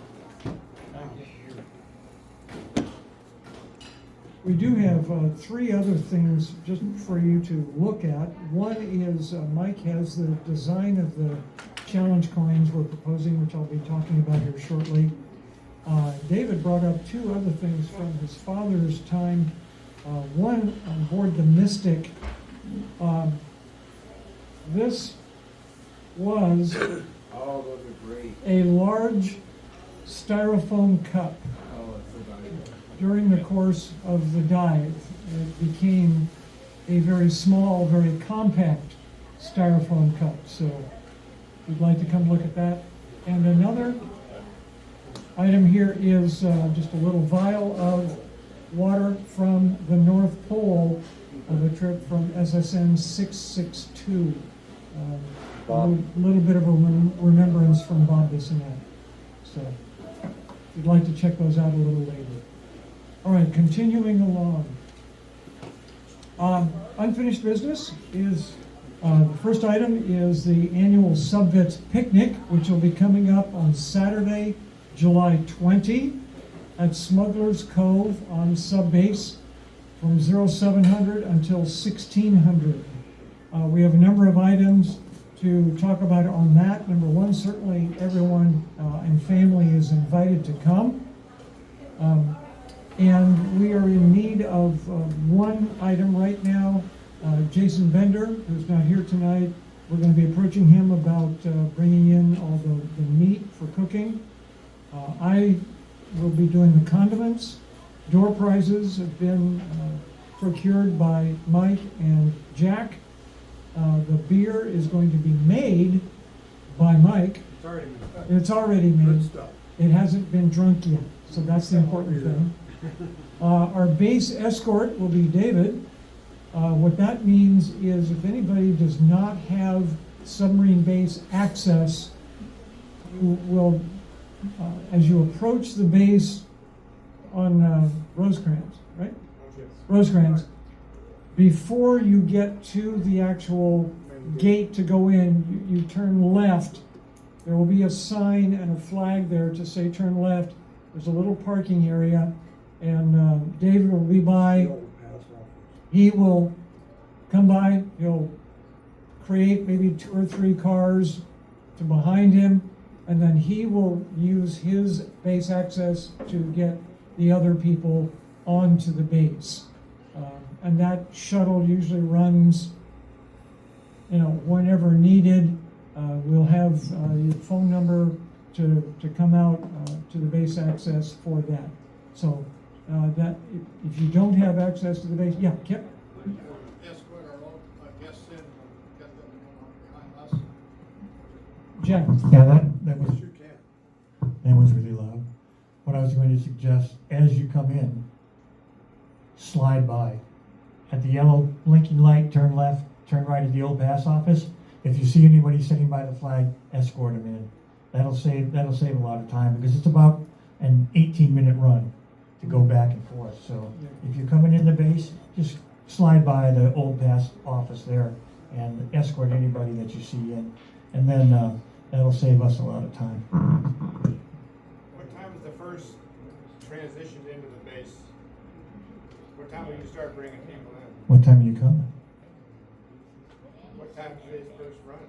We do have three other things just for you to look at. One is Mike has the design of the challenge coins we're proposing, which I'll be talking about here shortly. David brought up two other things from his father's time. One on board the Mystic. This was Oh, those are great. a large styrofoam cup. Oh, it's so valuable. During the course of the dive, it became a very small, very compact styrofoam cup. So if you'd like to come look at that. And another item here is just a little vial of water from the North Pole of a trip from SSN 662. A little bit of a remembrance from Bob Bissonette. So if you'd like to check those out a little later. All right, continuing along. Unfinished business is, the first item is the annual Subvets Picnic, which will be coming up on Saturday, July 20 at Smuggler's Cove on Subbase from 0700 until 1600. We have a number of items to talk about on that. Number one, certainly everyone and family is invited to come. And we are in need of one item right now. Jason Bender, who's not here tonight, we're going to be approaching him about bringing in all the meat for cooking. I will be doing the condiments. Door prizes have been procured by Mike and Jack. The beer is going to be made by Mike. It's already made. It's already made. Good stuff. It hasn't been drunk yet, so that's the important thing. Our base escort will be David. What that means is if anybody does not have submarine base access, you will, as you approach the base on Rosecrans, right? Rosecrans, before you get to the actual gate to go in, you turn left. There will be a sign and a flag there to say turn left. There's a little parking area, and David will be by. He will come by. He'll create maybe 2 or 3 cars to behind him, and then he will use his base access to get the other people onto the base. And that shuttle usually runs, whenever needed. We'll have your phone number to come out to the base access for that. So that if you don't have access to the base, yeah, Kip? Escort our own guests in, get them to come up behind us. Jack? Yeah, that was, You can. that was really loud. What I was going to suggest, as you come in, slide by. At the yellow blinking light, turn left, turn right at the old pass office. If you see anybody sitting by the flag, escort them in. That'll save a lot of time because it's about an 18-minute run to go back and forth. So if you're coming in the base, just slide by the old pass office there and escort anybody that you see in. And then that'll save us a lot of time. What time is the first transition into the base? What time will you start bringing people in? What time are you coming? What time is today's first run?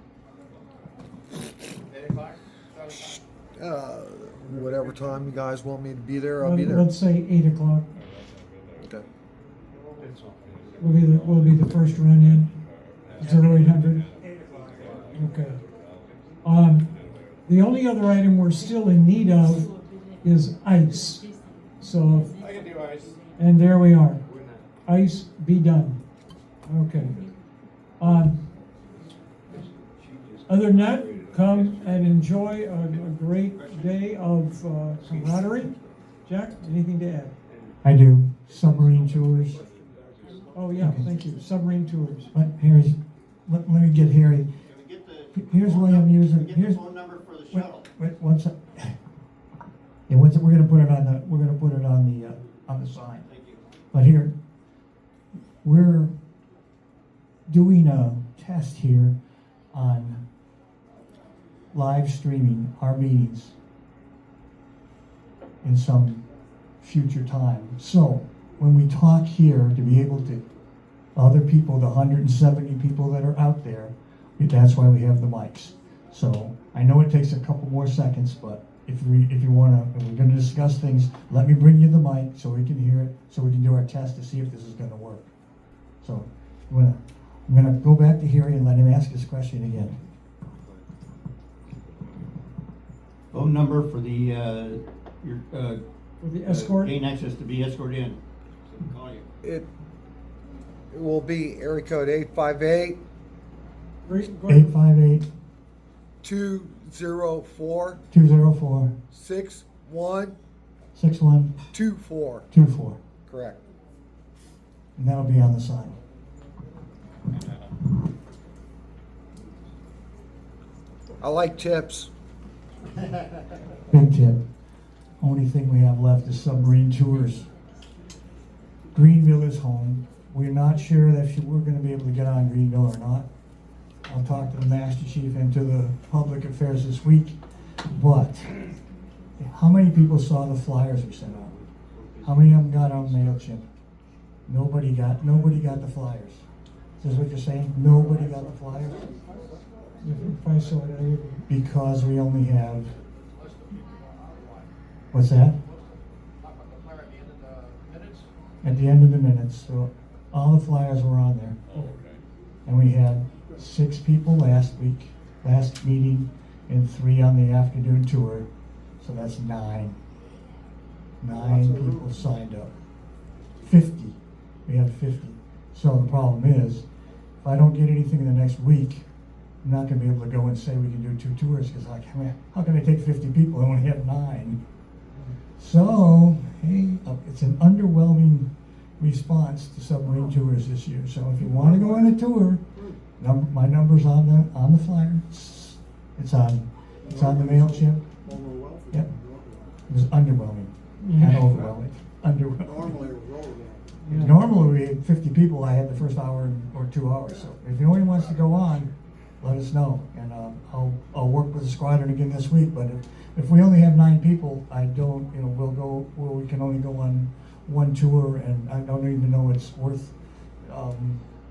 8 o'clock? 7 o'clock? Whatever time you guys want me to be there, I'll be there. Let's say 8 o'clock Okay. will be the first run in. 0800. 8 o'clock. Okay. The only other item we're still in need of is ice. So, I can do ice. and there we are. Ice be done. Okay. Other than that, come and enjoy a great day of camaraderie. Jack, anything to add? I do. Submarine tours. Oh, yeah, thank you. Submarine tours. But Harry's, let me get Harry. Here's what I'm using. Here's phone number for the shuttle. wait, one sec. Yeah, we're gonna put it on the sign. Thank you. But here, we're doing a test here on live streaming our meetings in some future time. So when we talk here, to be able to, other people, the 170 people that are out there, that's why we have the mics. So I know it takes a couple more seconds, but if we're gonna discuss things, let me bring you the mic so we can hear it, so we can do our test to see if this is gonna work. So I'm gonna go back to Harry and let him ask his question again. Phone number for the, For the escort? gain access to be escorted in. So call you. It will be area code 858 858 204 204 6124. 6124. Correct. And that'll be on the sign. I like tips. Big tip. Only thing we have left is submarine tours. Greenville is home. We're not sure that we're going to be able to get on Greenville or not. I'll talk to the Master Chief and to the public affairs this week. But how many people saw the flyers we sent out? How many of them got on MailChimp? Nobody got the flyers. Is this what you're saying? Nobody got the flyers? If I saw it, I would. Because we only have, what's that? At the end of the minutes, so all the flyers were on there. Oh, okay. And we had 6 people last meeting, and 3 on the afternoon tour, so that's 9. 9 people signed up. 50, we had 50. So the problem is, if I don't get anything in the next week, I'm not gonna be able to go and say we can do 2 tours, because how can I take 50 people and only have 9? So, hey, it's an underwhelming response to submarine tours this year. So if you want to go on a tour, my number's on the flyer. It's on the MailChimp. Yep. It was underwhelming, not overwhelming. Underwhelming. Normally we had 50 people. I had the first hour or 2 hours. So if anyone wants to go on, let us know, and I'll work with the squadron again this week. But if we only have 9 people, we can only go on 1 tour, and I don't even know it's worth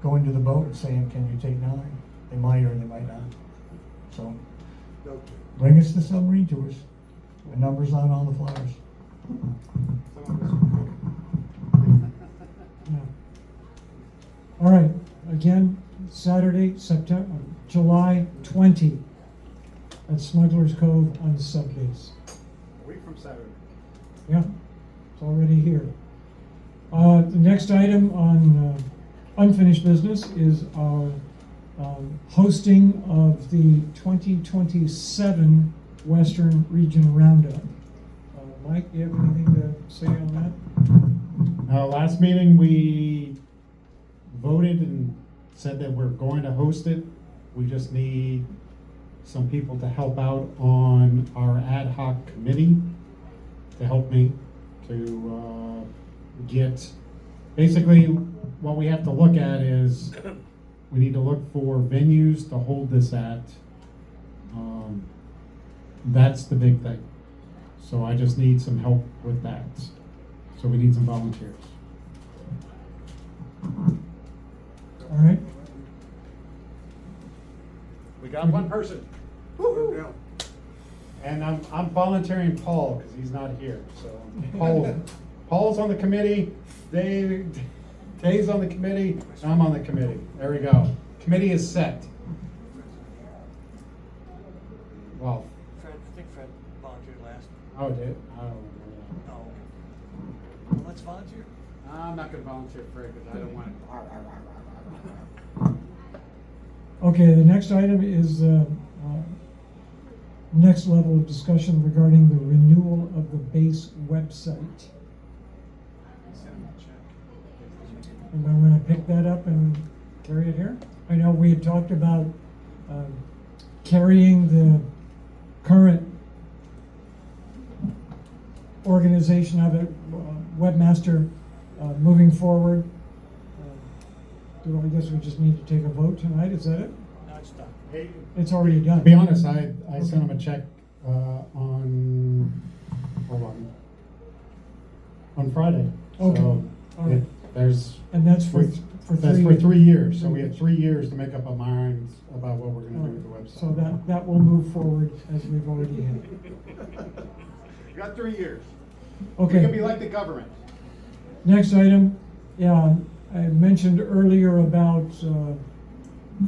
going to the boat and saying, can you take 9? They might or they might not. So bring us the submarine tours. The number's on all the flyers. Yeah. All right, again, Saturday, July 20 at Smuggler's Cove on the sub base. A week from Saturday. Yeah, it's already here. The next item on unfinished business is our hosting of the 2027 Western Region Roundup. Mike, you have anything to say on that? Last meeting, we voted and said that we're going to host it. We just need some people to help out on our ad hoc committee to help me to get, basically what we have to look at is we need to look for venues to hold this at. That's the big thing. So I just need some help with that. So we need some volunteers. All right. We got one person. Woo-hoo. And I'm volunteering Paul because he's not here. So Paul's on the committee. Dave's on the committee. And I'm on the committee. There we go. Committee is set. Wow. Fred, I think Fred volunteered last. Oh, did I don't remember No. Well, let's volunteer. that. I'm not going to volunteer for it because I don't want it. Okay, the next item is next level of discussion regarding the renewal of the base website. Anybody want to pick that up and carry it here? I know we had talked about carrying the current organization of it, webmaster, moving forward. I guess we just need to take a vote tonight, is that it? No, it's done. It's already done. To be honest, I sent him a check on Friday. Okay. So All right. And that's for that's 3 for 3 years. So we have 3 years to make up our minds about what we're going to do with the website. So that will move forward as we've already had. You got 3 years. Okay. You're gonna be like the government. Next item, yeah, I mentioned earlier about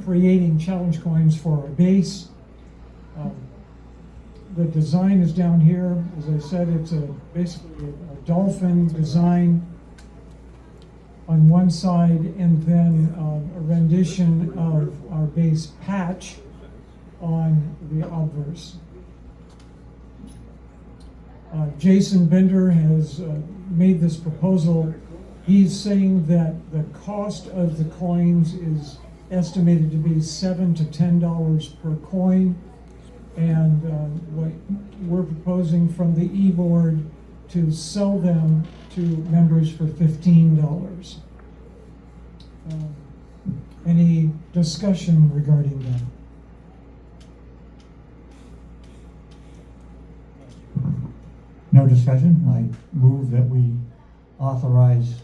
creating challenge coins for our base. The design is down here. As I said, it's basically a dolphin design on one side, and then a rendition of our base patch on the obverse. Jason Bender has made this proposal. He's saying that the cost of the coins is estimated to be $7 to $10 per coin, and what we're proposing from the e-board to sell them to members for $15. Any discussion regarding that? No discussion. I move that we authorize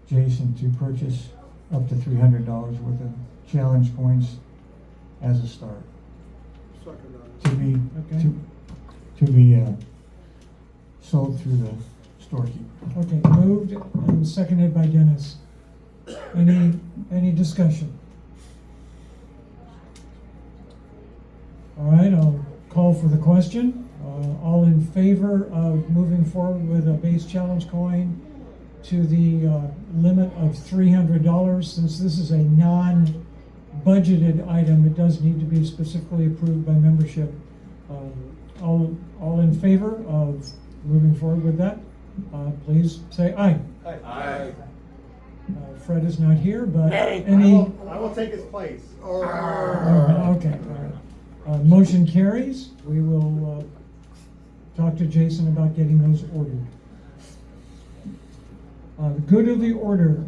Jason to purchase up to $300 worth of challenge coins as a start. To be Okay. to be sold through the storekeeper. Okay, moved and seconded by Dennis. Any discussion? All right, I'll call for the question. All in favor of moving forward with a base challenge coin to the limit of $300? Since this is a non-budgeted item, it does need to be specifically approved by membership. All in favor of moving forward with that? Please say aye. Aye. Fred is not here, but any... I will take his place. All right, okay, all right. Motion carries. We will talk to Jason about getting those ordered. The good of the order.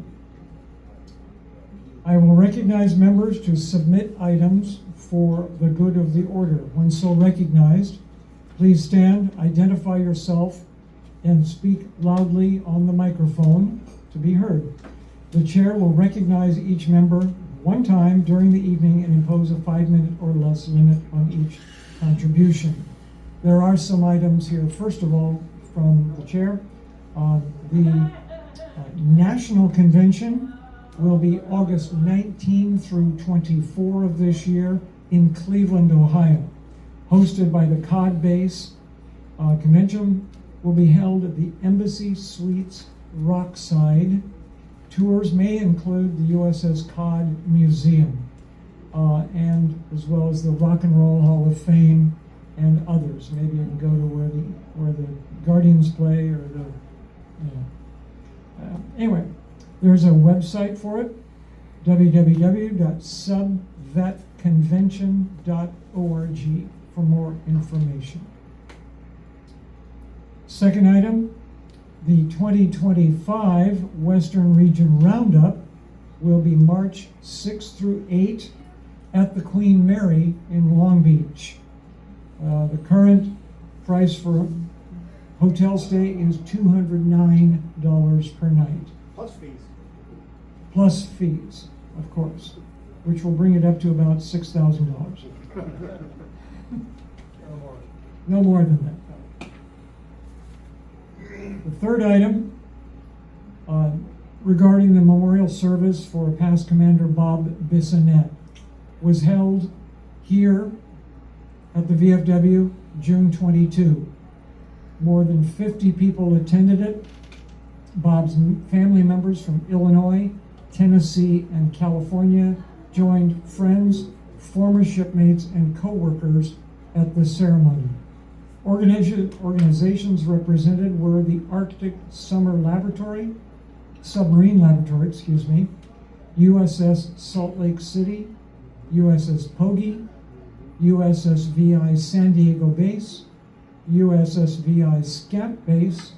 I will recognize members to submit items for the good of the order. When so recognized, please stand, identify yourself, and speak loudly on the microphone to be heard. The chair will recognize each member one time during the evening and impose a 5-minute or less limit on each contribution. There are some items here. First of all, from the chair, the National Convention will be August 19 through 24 of this year in Cleveland, Ohio. Hosted by the COD base. Convention will be held at the Embassy Suites Rockside. Tours may include the USS COD Museum, and as well as the Rock and Roll Hall of Fame and others. Maybe you can go to where the Guardians play, or the, anyway, there's a website for it, www.subvetconvention.org for more information. Second item, the 2025 Western Region Roundup will be March 6 through 8 at the Queen Mary in Long Beach. The current price for hotel stay is $209 per night. Plus fees. Plus fees, of course, which will bring it up to about $6,000. No more than that. The third item, regarding the memorial service for past Commander Bob Bissonnette, was held here at the VFW June 22. More than 50 people attended it. Bob's family members from Illinois, Tennessee, and California joined friends, former shipmates, and co-workers at the ceremony. Organizations represented were the Arctic Submarine Laboratory, USS Salt Lake City, USS Pogey, USS VI San Diego Base, USS VI Scamp Base,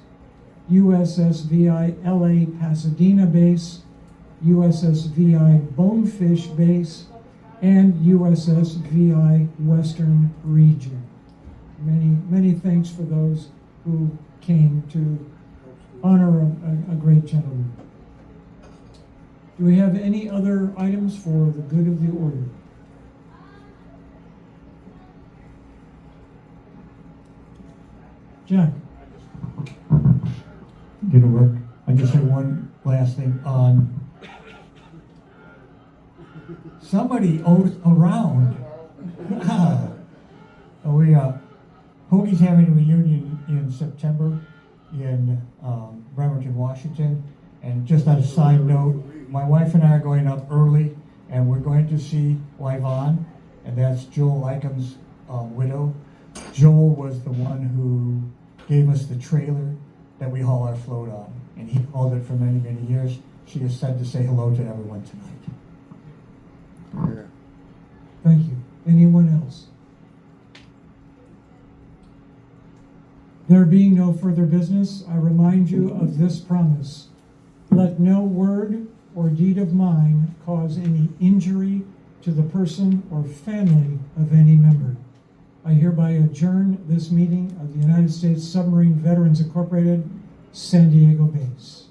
USS VI LA Pasadena Base, USS VI Bonefish Base, and USS VI Western Region. Many thanks for those who came to honor a great gentleman. Do we have any other items for the good of the order? Jack? Did it work? I just say one last thing on. Somebody owes around. Pogey's having a reunion in September in Bremerton, Washington. And just on a side note, my wife and I are going up early, and we're going to see Yvonne, and that's Joel Lycom's widow. Joel was the one who gave us the trailer that we haul our float on, and he hauled it for many, many years. She has said to say hello to everyone tonight. Thank you. Anyone else? There being no further business, I remind you of this promise. Let no word or deed of mine cause any injury to the person or family of any member. I hereby adjourn this meeting of the United States Submarine Veterans Incorporated, San Diego Base.